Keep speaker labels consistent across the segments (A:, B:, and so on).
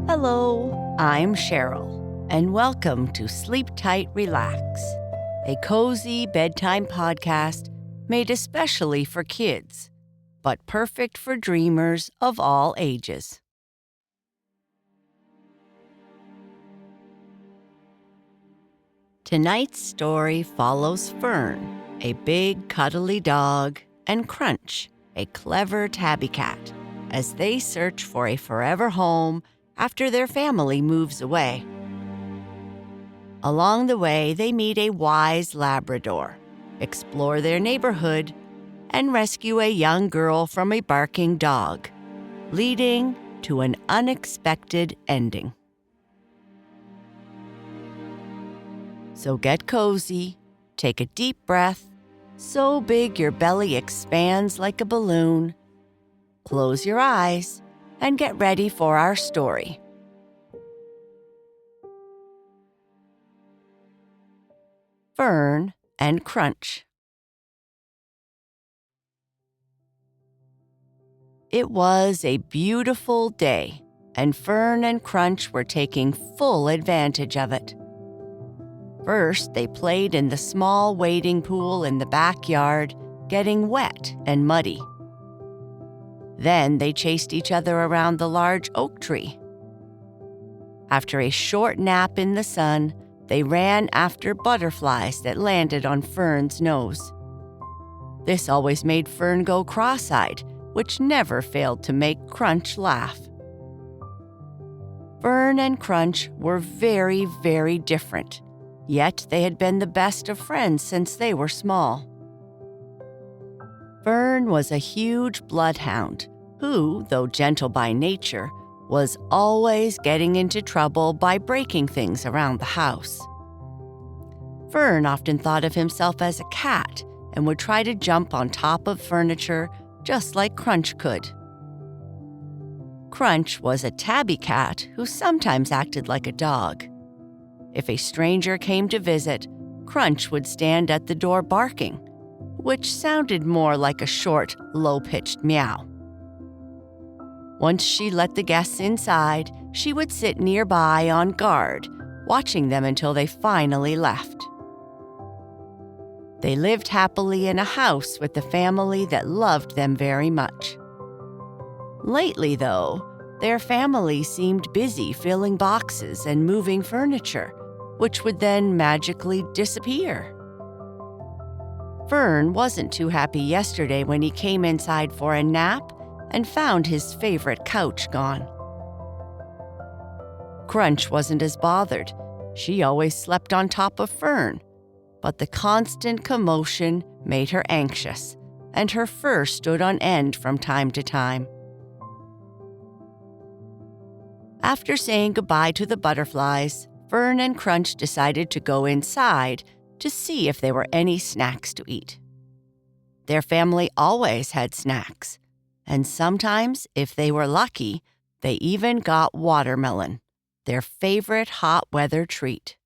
A: Hello, I'm Sheryl, and welcome to Sleep Tight, Relax, a cozy bedtime podcast made especially for kids, but perfect for dreamers of all ages. Tonight's story follows Fern, a big cuddly dog, and Crunch, a clever tabby cat, as they search for a forever home after their family moves away. Along the way, they meet a wise Labrador, explore their neighborhood, and rescue a young girl from a barking dog, leading to an unexpected ending. So get cozy, take a deep breath, so big your belly expands like a balloon. Close your eyes and get ready for our story. Fern and Crunch. It was a beautiful day, and Fern and Crunch were taking full advantage of it. First, they played in the small wading pool in the backyard, getting wet and muddy. Then they chased each other around the large oak tree. After a short nap in the sun, they ran after butterflies that landed on Fern's nose. This always made Fern go cross-eyed, which never failed to make Crunch laugh. Fern and Crunch were very, very different, yet they had been the best of friends since they were small. Fern was a huge bloodhound who, though gentle by nature, was always getting into trouble by breaking things around the house. Fern often thought of himself as a cat and would try to jump on top of furniture just like Crunch could. Crunch was a tabby cat who sometimes acted like a dog. If a stranger came to visit, Crunch would stand at the door barking, which sounded more like a short, low-pitched meow. Once she let the guests inside, she would sit nearby on guard, watching them until they finally left. They lived happily in a house with a family that loved them very much. Lately, though, their family seemed busy filling boxes and moving furniture, which would then magically disappear. Fern wasn't too happy yesterday when he came inside for a nap and found his favorite couch gone. Crunch wasn't as bothered. She always slept on top of Fern, but the constant commotion made her anxious, and her fur stood on end from time to time. After saying goodbye to the butterflies, Fern and Crunch decided to go inside to see if there were any snacks to eat. Their family always had snacks, and sometimes, if they were lucky, they even got watermelon, their favorite hot weather treat.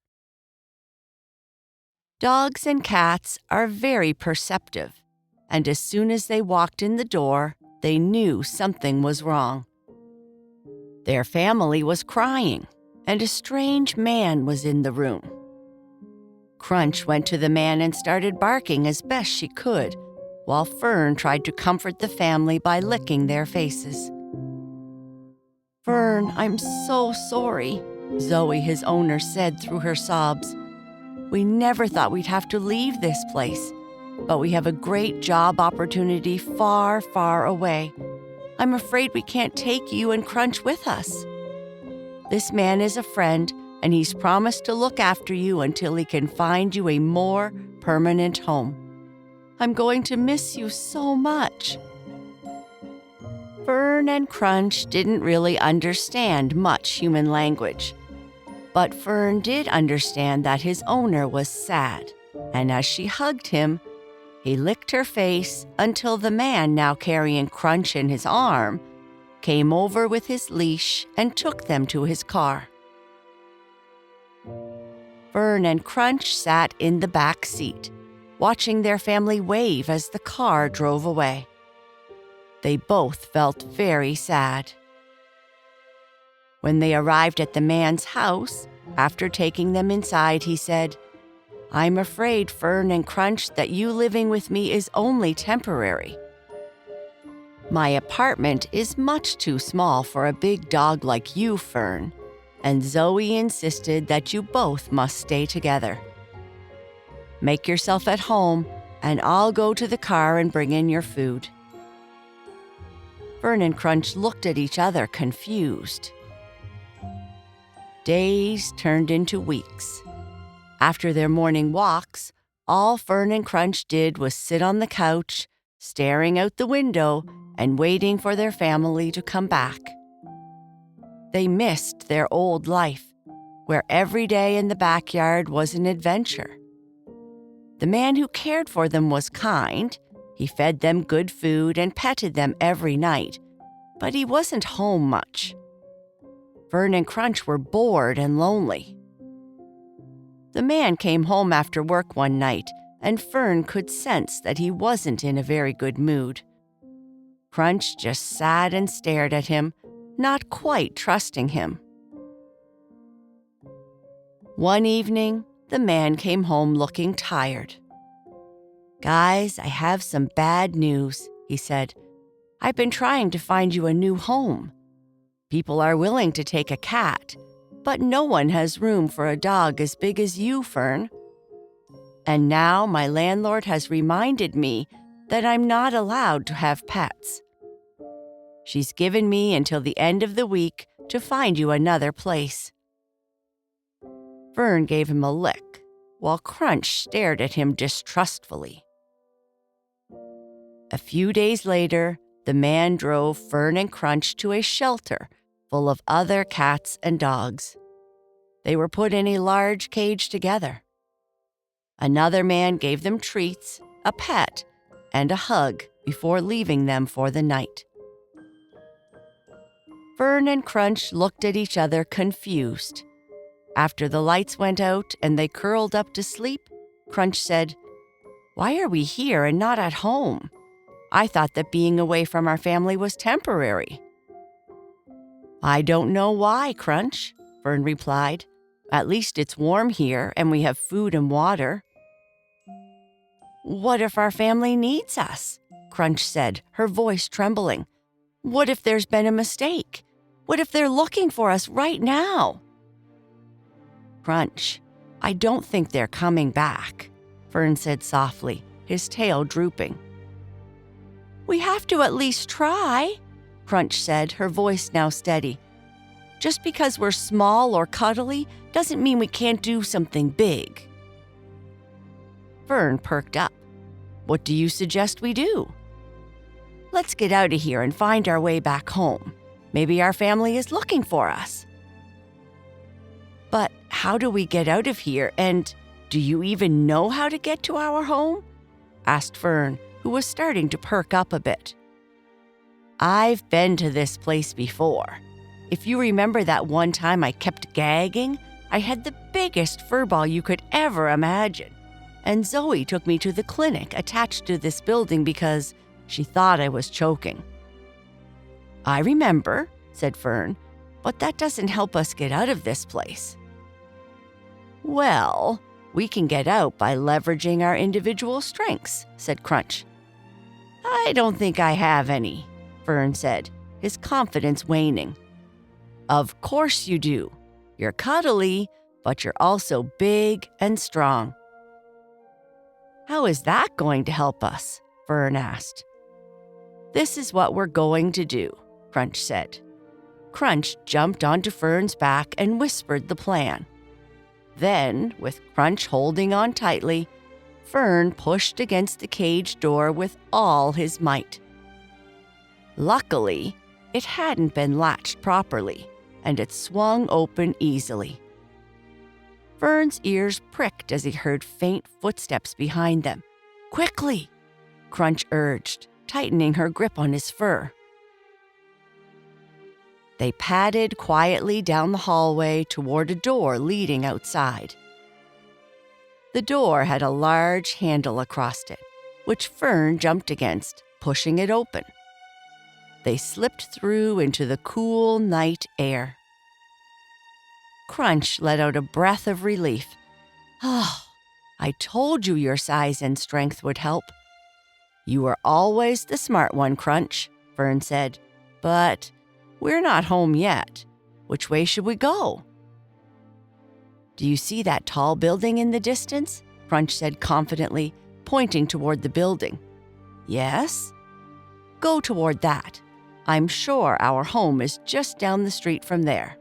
A: Dogs and cats are very perceptive, and as soon as they walked in the door, they knew something was wrong. Their family was crying, and a strange man was in the room. Crunch went to the man and started barking as best she could, while Fern tried to comfort the family by licking their faces. "Fern, I'm so sorry," Zoe, his owner, said through her sobs. "We never thought we'd have to leave this place, but we have a great job opportunity far, far away. I'm afraid we can't take you and Crunch with us. This man is a friend, and he's promised to look after you until he can find you a more permanent home. I'm going to miss you so much." Fern and Crunch didn't really understand much human language, but Fern did understand that his owner was sad, and as she hugged him, he licked her face until the man, now carrying Crunch in his arm, came over with his leash and took them to his car. Fern and Crunch sat in the back seat, watching their family wave as the car drove away. They both felt very sad. When they arrived at the man's house, after taking them inside, he said, "I'm afraid, Fern and Crunch, that you living with me is only temporary. My apartment is much too small for a big dog like you, Fern, and Zoe insisted that you both must stay together. Make yourself at home, and I'll go to the car and bring in your food." Fern and Crunch looked at each other confused. Days turned into weeks. After their morning walks, all Fern and Crunch did was sit on the couch, staring out the window and waiting for their family to come back. They missed their old life, where every day in the backyard was an adventure. The man who cared for them was kind. He fed them good food and petted them every night, but he wasn't home much. Fern and Crunch were bored and lonely. The man came home after work one night, and Fern could sense that he wasn't in a very good mood. Crunch just sat and stared at him, not quite trusting him. One evening, the man came home looking tired. "Guys, I have some bad news," he said. "I've been trying to find you a new home. People are willing to take a cat, but no one has room for a dog as big as you, Fern. And now my landlord has reminded me that I'm not allowed to have pets. She's given me until the end of the week to find you another place." Fern gave him a lick, while Crunch stared at him distrustfully. A few days later, the man drove Fern and Crunch to a shelter full of other cats and dogs. They were put in a large cage together. Another man gave them treats, a pet, and a hug before leaving them for the night. Fern and Crunch looked at each other confused. After the lights went out and they curled up to sleep, Crunch said, "Why are we here and not at home? I thought that being away from our family was temporary." "I don't know why, Crunch," Fern replied. "At least it's warm here and we have food and water." "What if our family needs us?" Crunch said, her voice trembling. "What if there's been a mistake? What if they're looking for us right now?" "Crunch, I don't think they're coming back," Fern said softly, his tail drooping. "We have to at least try," Crunch said, her voice now steady. "Just because we're small or cuddly doesn't mean we can't do something big." Fern perked up. "What do you suggest we do?" "Let's get out of here and find our way back home. Maybe our family is looking for us." "But how do we get out of here, and do you even know how to get to our home?" asked Fern, who was starting to perk up a bit. "I've been to this place before. If you remember that one time I kept gagging, I had the biggest furball you could ever imagine, and Zoe took me to the clinic attached to this building because she thought I was choking." "I remember," said Fern, "but that doesn't help us get out of this place." "Well, we can get out by leveraging our individual strengths," said Crunch. "I don't think I have any," Fern said, his confidence waning. "Of course you do. You're cuddly, but you're also big and strong." "How is that going to help us?" Fern asked. "This is what we're going to do," Crunch said. Crunch jumped onto Fern's back and whispered the plan. Then, with Crunch holding on tightly, Fern pushed against the cage door with all his might. Luckily, it hadn't been latched properly, and it swung open easily. Fern's ears pricked as he heard faint footsteps behind them. "Quickly!" Crunch urged, tightening her grip on his fur. They padded quietly down the hallway toward a door leading outside. The door had a large handle across it, which Fern jumped against, pushing it open. They slipped through into the cool night air. Crunch let out a breath of relief. "Oh, I told you your size and strength would help." "You were always the smart one, Crunch," Fern said. "But we're not home yet. Which way should we go?" "Do you see that tall building in the distance?" Crunch said confidently, pointing toward the building. "Yes." "Go toward that. I'm sure our home is just down the street from there."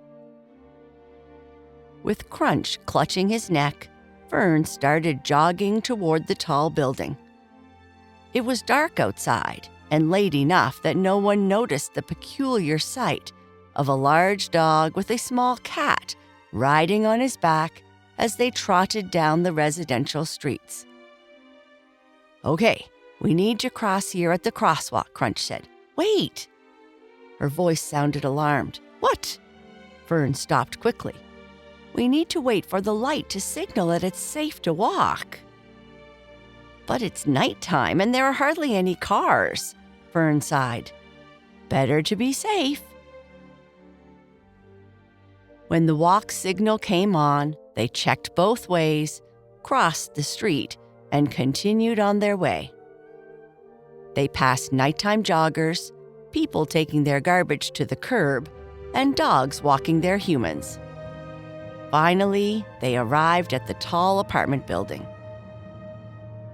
A: With Crunch clutching his neck, Fern started jogging toward the tall building. It was dark outside and late enough that no one noticed the peculiar sight of a large dog with a small cat riding on his back as they trotted down the residential streets. "Okay, we need to cross here at the crosswalk," Crunch said. "Wait!" Her voice sounded alarmed. "What?" Fern stopped quickly. "We need to wait for the light to signal that it's safe to walk." "But it's nighttime and there are hardly any cars," Fern sighed. "Better to be safe." When the walk signal came on, they checked both ways, crossed the street, and continued on their way. They passed nighttime joggers, people taking their garbage to the curb, and dogs walking their humans. Finally, they arrived at the tall apartment building.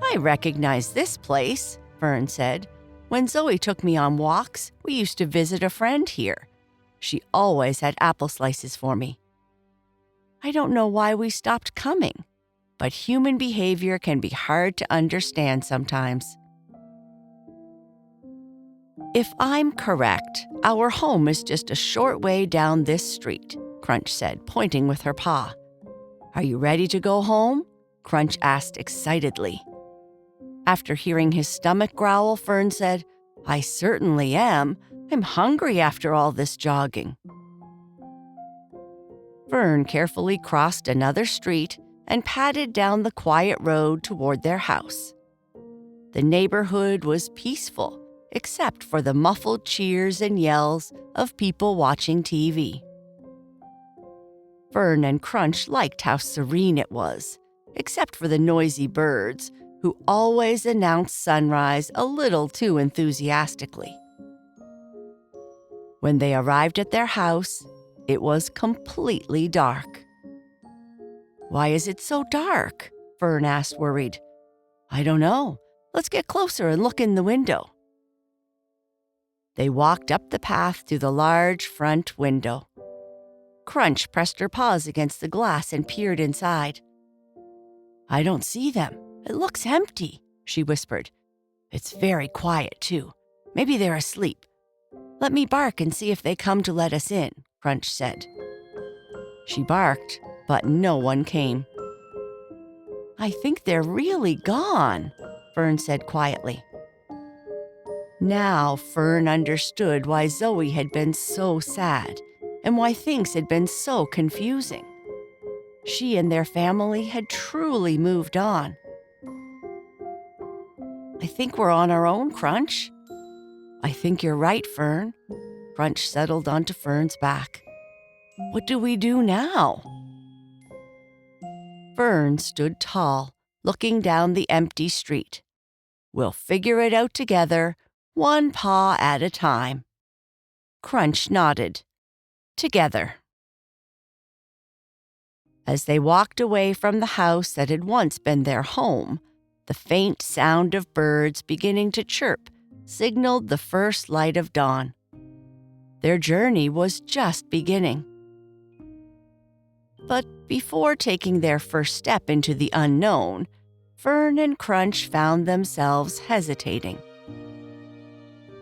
A: "I recognize this place," Fern said. "When Zoe took me on walks, we used to visit a friend here. She always had apple slices for me." "I don't know why we stopped coming, but human behavior can be hard to understand sometimes." "If I'm correct, our home is just a short way down this street," Crunch said, pointing with her paw. "Are you ready to go home?" Crunch asked excitedly. After hearing his stomach growl, Fern said, "I certainly am. I'm hungry after all this jogging." Fern carefully crossed another street and padded down the quiet road toward their house. The neighborhood was peaceful, except for the muffled cheers and yells of people watching TV. Fern and Crunch liked how serene it was, except for the noisy birds, who always announced sunrise a little too enthusiastically. When they arrived at their house, it was completely dark. "Why is it so dark?" Fern asked, worried. "I don't know. Let's get closer and look in the window." They walked up the path to the large front window. Crunch pressed her paws against the glass and peered inside. "I don't see them. It looks empty," she whispered. "It's very quiet, too. Maybe they're asleep. Let me bark and see if they come to let us in," Crunch said. She barked, but no one came. "I think they're really gone," Fern said quietly. Now Fern understood why Zoe had been so sad and why things had been so confusing. She and their family had truly moved on. "I think we're on our own, Crunch." "I think you're right, Fern." Crunch settled onto Fern's back. "What do we do now?" Fern stood tall, looking down the empty street. "We'll figure it out together, one paw at a time." Crunch nodded. "Together." As they walked away from the house that had once been their home, the faint sound of birds beginning to chirp signaled the first light of dawn. Their journey was just beginning. But before taking their first step into the unknown, Fern and Crunch found themselves hesitating.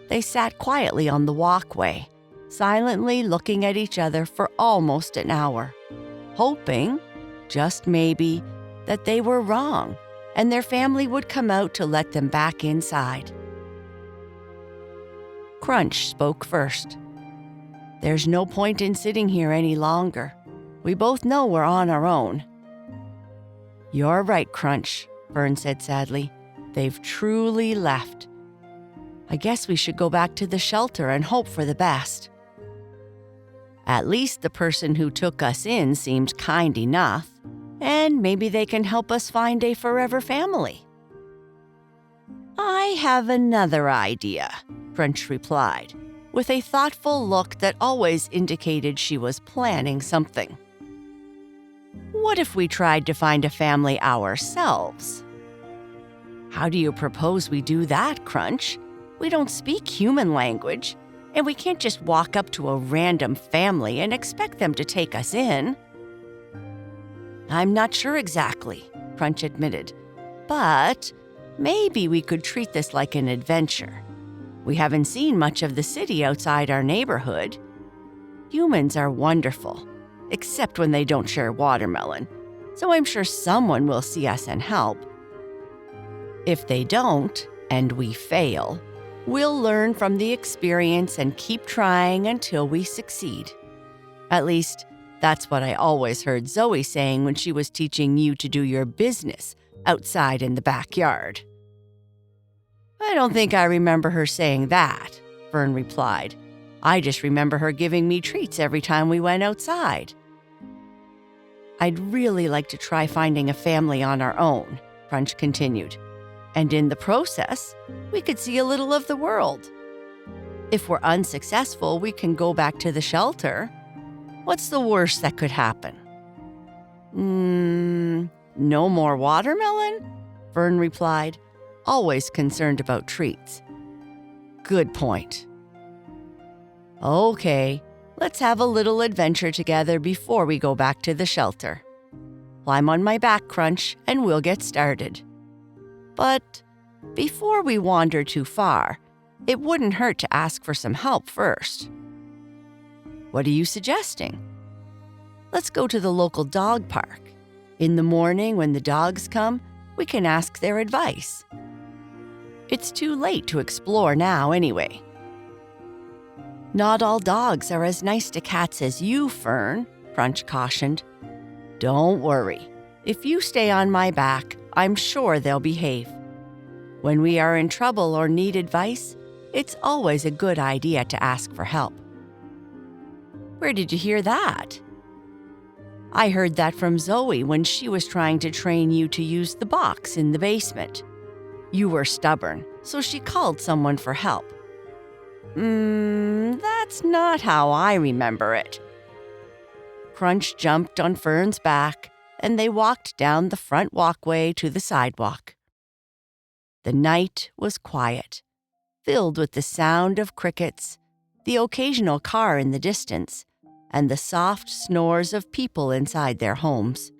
A: They sat quietly on the walkway, silently looking at each other for almost an hour, hoping, just maybe, that they were wrong and their family would come out to let them back inside. Crunch spoke first. "There's no point in sitting here any longer. We both know we're on our own." You're right, Crunch, Fern said sadly. They've truly left. I guess we should go back to the shelter and hope for the best. At least the person who took us in seemed kind enough, and maybe they can help us find a forever family. I have another idea, Crunch replied, with a thoughtful look that always indicated she was planning something. What if we tried to find a family ourselves? How do you propose we do that, Crunch? We don't speak human language, and we can't just walk up to a random family and expect them to take us in. I'm not sure exactly, Crunch admitted, but maybe we could treat this like an adventure. We haven't seen much of the city outside our neighborhood. Humans are wonderful, except when they don't share watermelon, so I'm sure someone will see us and help. If they don't, and we fail, we'll learn from the experience and keep trying until we succeed. At least, that's what I always heard Zoe saying when she was teaching you to do your business outside in the backyard. I don't think I remember her saying that, Fern replied. I just remember her giving me treats every time we went outside. I'd really like to try finding a family on our own, Crunch continued. And in the process, we could see a little of the world. If we're unsuccessful, we can go back to the shelter. What's the worst that could happen? No more watermelon? Fern replied, always concerned about treats. Good point. Okay, let's have a little adventure together before we go back to the shelter. Climb on my back, Crunch, and we'll get started. But before we wander too far, it wouldn't hurt to ask for some help first. What are you suggesting? Let's go to the local dog park. In the morning when the dogs come, we can ask their advice. It's too late to explore now anyway. Not all dogs are as nice to cats as you, Fern, Crunch cautioned. Don't worry. If you stay on my back, I'm sure they'll behave. When we are in trouble or need advice, it's always a good idea to ask for help. Where did you hear that? I heard that from Zoe when she was trying to train you to use the box in the basement. You were stubborn, so she called someone for help. That's not how I remember it. Crunch jumped on Fern's back, and they walked down the front walkway to the sidewalk. The night was quiet, filled with the sound of crickets, the occasional car in the distance, and the soft snores of people inside their homes.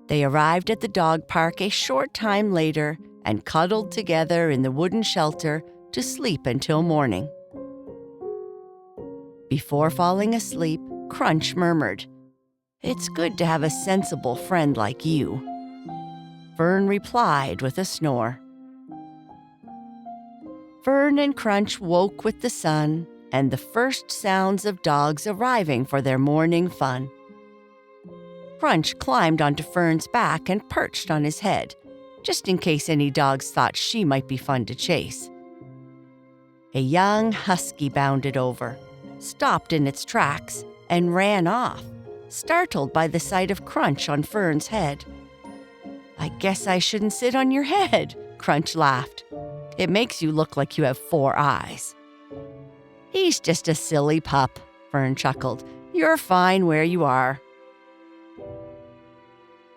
A: They arrived at the dog park a short time later and cuddled together in the wooden shelter to sleep until morning. Before falling asleep, Crunch murmured, "It's good to have a sensible friend like you." Fern replied with a snore. Fern and Crunch woke with the sun and the first sounds of dogs arriving for their morning fun. Crunch climbed onto Fern's back and perched on his head, just in case any dogs thought she might be fun to chase. A young husky bounded over, stopped in its tracks, and ran off, startled by the sight of Crunch on Fern's head. "I guess I shouldn't sit on your head," Crunch laughed. "It makes you look like you have 4 eyes." "He's just a silly pup," Fern chuckled. "You're fine where you are."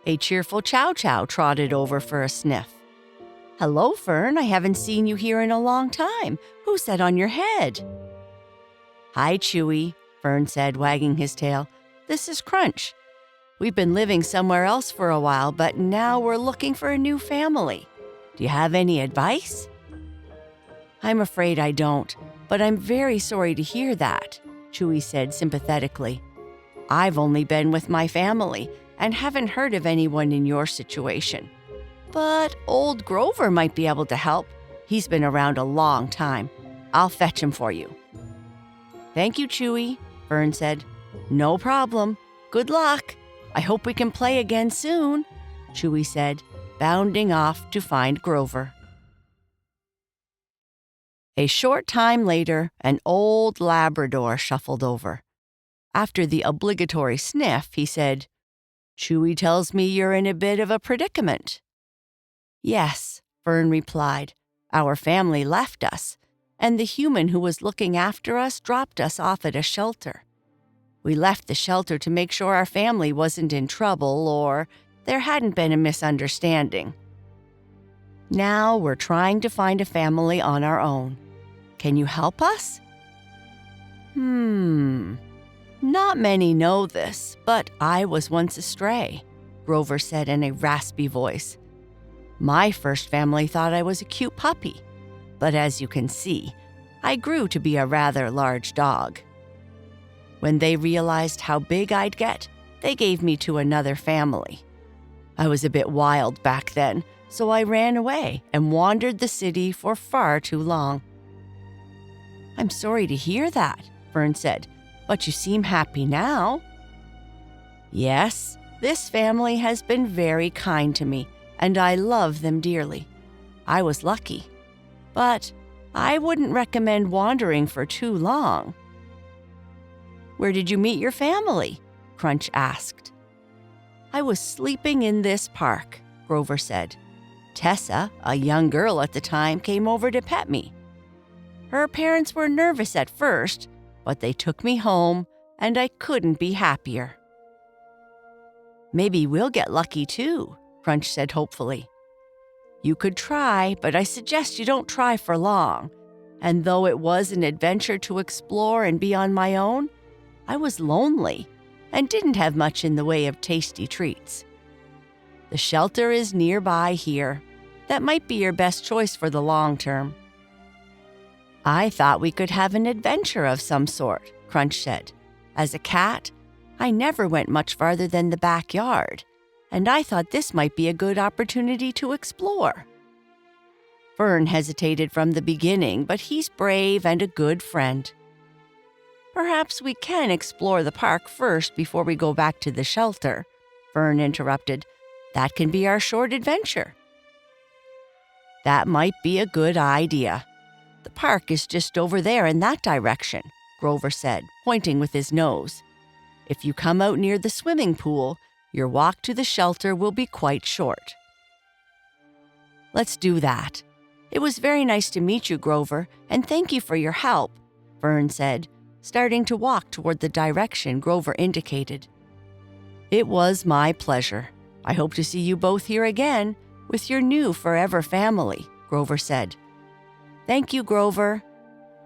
A: A cheerful Chow Chow trotted over for a sniff. "Hello, Fern. I haven't seen you here in a long time. Who sat on your head?" "Hi, Chewy," Fern said, wagging his tail. "This is Crunch. We've been living somewhere else for a while, but now we're looking for a new family. Do you have any advice?" "I'm afraid I don't, but I'm very sorry to hear that," Chewy said sympathetically. "I've only been with my family and haven't heard of anyone in your situation. But old Grover might be able to help. He's been around a long time. I'll fetch him for you." "Thank you, Chewy," Fern said. "No problem. Good luck," I hope we can play again soon," Chewy said, bounding off to find Grover. A short time later, an old Labrador shuffled over. After the obligatory sniff, he said, "Chewy tells me you're in a bit of a predicament." "Yes," Fern replied. "Our family left us, and the human who was looking after us dropped us off at a shelter. We left the shelter to make sure our family wasn't in trouble or there hadn't been a misunderstanding. Now we're trying to find a family on our own. Can you help us?" Not many know this, but I was once a stray," Grover said in a raspy voice. "My first family thought I was a cute puppy, but as you can see, I grew to be a rather large dog. When they realized how big I'd get, they gave me to another family. I was a bit wild back then, so I ran away and wandered the city for far too long." "I'm sorry to hear that," Fern said, "but you seem happy now." "Yes, this family has been very kind to me, and I love them dearly. I was lucky, but I wouldn't recommend wandering for too long." "Where did you meet your family?" Crunch asked. "I was sleeping in this park," Grover said. "Tessa, a young girl at the time, came over to pet me. Her parents were nervous at first, but they took me home, and I couldn't be happier." "Maybe we'll get lucky too," Crunch said hopefully. "You could try, but I suggest you don't try for long. And though it was an adventure to explore and be on my own, I was lonely and didn't have much in the way of tasty treats. The shelter is nearby here. That might be your best choice for the long term." "I thought we could have an adventure of some sort," Crunch said. "As a cat, I never went much farther than the backyard, and I thought this might be a good opportunity to explore." Fern hesitated from the beginning, but he's brave and a good friend. "Perhaps we can explore the park first before we go back to the shelter," Fern interrupted. "That can be our short adventure." "That might be a good idea. The park is just over there in that direction," Grover said, pointing with his nose. "If you come out near the swimming pool, your walk to the shelter will be quite short." "Let's do that. It was very nice to meet you, Grover, and thank you for your help," Fern said, starting to walk toward the direction Grover indicated. "It was my pleasure. I hope to see you both here again with your new forever family," Grover said. "Thank you, Grover,"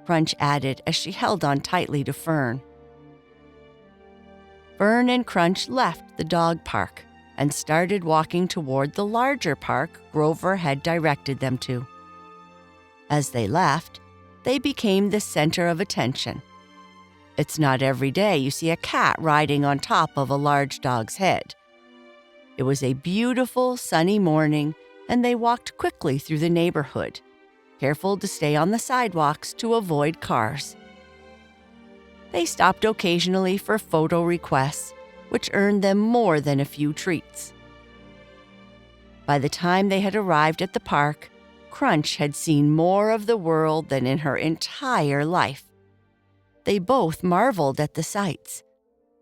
A: Crunch added as she held on tightly to Fern. Fern and Crunch left the dog park and started walking toward the larger park Grover had directed them to. As they left, they became the center of attention. It's not every day you see a cat riding on top of a large dog's head. It was a beautiful, sunny morning, and they walked quickly through the neighborhood, careful to stay on the sidewalks to avoid cars. They stopped occasionally for photo requests, which earned them more than a few treats. By the time they had arrived at the park, Crunch had seen more of the world than in her entire life. They both marveled at the sights: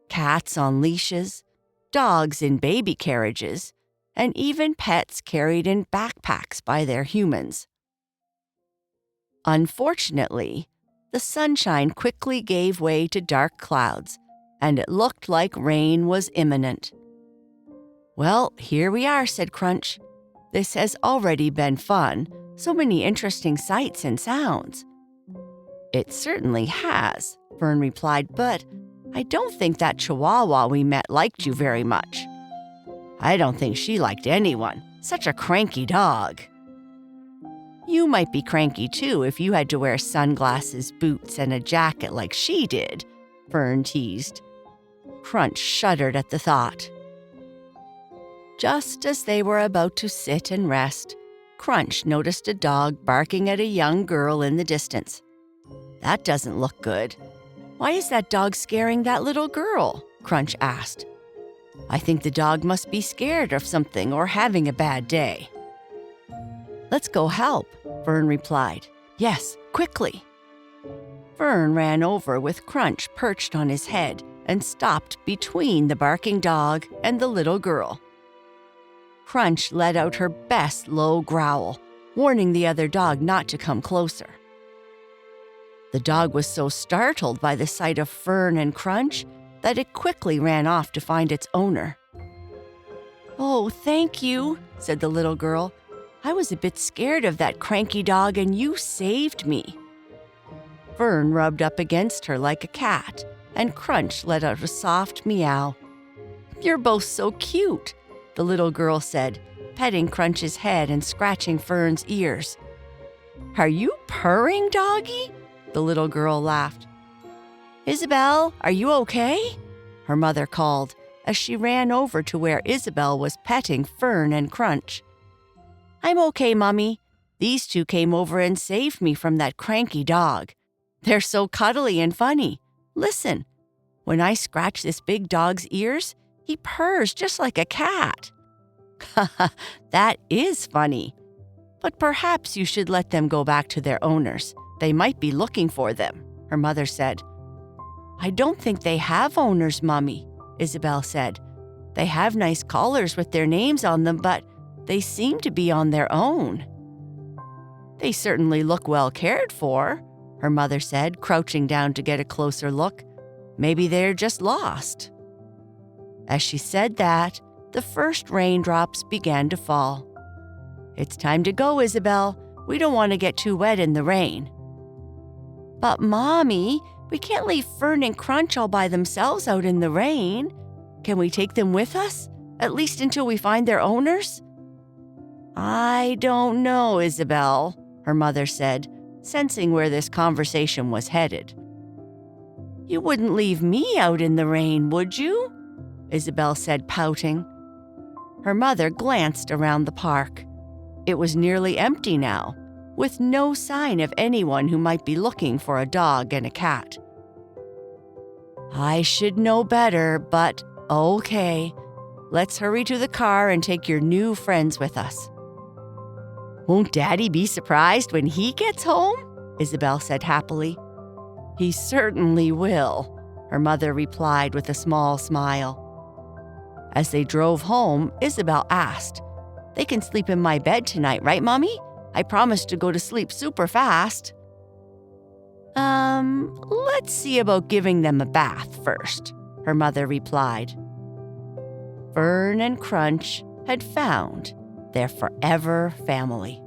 A: cats on leashes, dogs in baby carriages, and even pets carried in backpacks by their humans. Unfortunately, the sunshine quickly gave way to dark clouds, and it looked like rain was imminent. "Well, here we are," said Crunch. "This has already been fun. So many interesting sights and sounds." "It certainly has," Fern replied, "but I don't think that Chihuahua we met liked you very much." "I don't think she liked anyone. Such a cranky dog." "You might be cranky too if you had to wear sunglasses, boots, and a jacket like she did," Fern teased. Crunch shuddered at the thought. Just as they were about to sit and rest, Crunch noticed a dog barking at a young girl in the distance. "That doesn't look good. Why is that dog scaring that little girl?" Crunch asked. I think the dog must be scared of something or having a bad day." "Let's go help," Fern replied. "Yes, quickly." Fern ran over with Crunch perched on his head and stopped between the barking dog and the little girl. Crunch let out her best low growl, warning the other dog not to come closer. The dog was so startled by the sight of Fern and Crunch that it quickly ran off to find its owner. "Oh, thank you," said the little girl. "I was a bit scared of that cranky dog and you saved me." Fern rubbed up against her like a cat, and Crunch let out a soft meow. "You're both so cute," the little girl said, petting Crunch's head and scratching Fern's ears. "Are you purring, doggy?" the little girl laughed. "Isabel, are you okay?" her mother called as she ran over to where Isabel was petting Fern and Crunch. "I'm okay, Mummy. These two came over and saved me from that cranky dog. They're so cuddly and funny. Listen, when I scratch this big dog's ears, he purrs just like a cat." "Haha, that is funny. But perhaps you should let them go back to their owners. They might be looking for them," her mother said. "I don't think they have owners, Mummy," Isabel said. "They have nice collars with their names on them, but they seem to be on their own." "They certainly look well cared for," her mother said, crouching down to get a closer look. "Maybe they're just lost." As she said that, the first raindrops began to fall. "It's time to go, Isabel. We don't want to get too wet in the rain." "But, Mommy, we can't leave Fern and Crunch all by themselves out in the rain. Can we take them with us, at least until we find their owners?" "I don't know, Isabel," her mother said, sensing where this conversation was headed. "You wouldn't leave me out in the rain, would you?" Isabel said, pouting. Her mother glanced around the park. It was nearly empty now, with no sign of anyone who might be looking for a dog and a cat. "I should know better, but okay. Let's hurry to the car and take your new friends with us." "Won't Daddy be surprised when he gets home?" Isabel said happily. "He certainly will," her mother replied with a small smile. As they drove home, Isabel asked, "They can sleep in my bed tonight, right, Mommy? I promised to go to sleep super fast." Let's see about giving them a bath first," her mother replied. Fern and Crunch had found their forever family.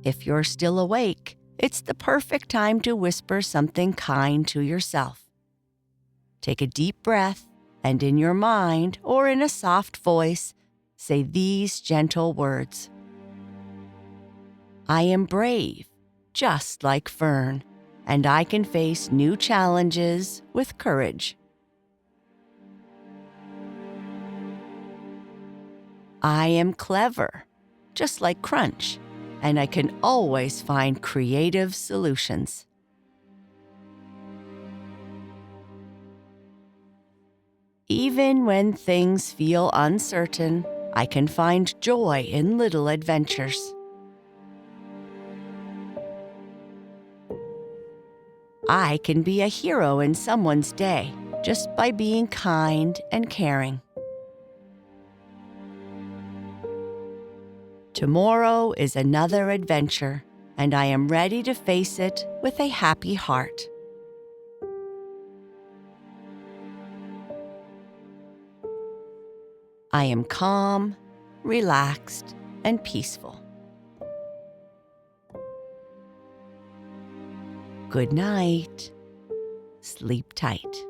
A: If you're still awake, it's the perfect time to whisper something kind to yourself. Take a deep breath, and in your mind or in a soft voice, say these gentle words. "I am brave, just like Fern, and I can face new challenges with courage." "I am clever, just like Crunch, and I can always find creative solutions." "Even when things feel uncertain, I can find joy in little adventures." "I can be a hero in someone's day just by being kind and caring." Tomorrow is another adventure, and I am ready to face it with a happy heart. I am calm, relaxed, and peaceful. Good night. Sleep tight.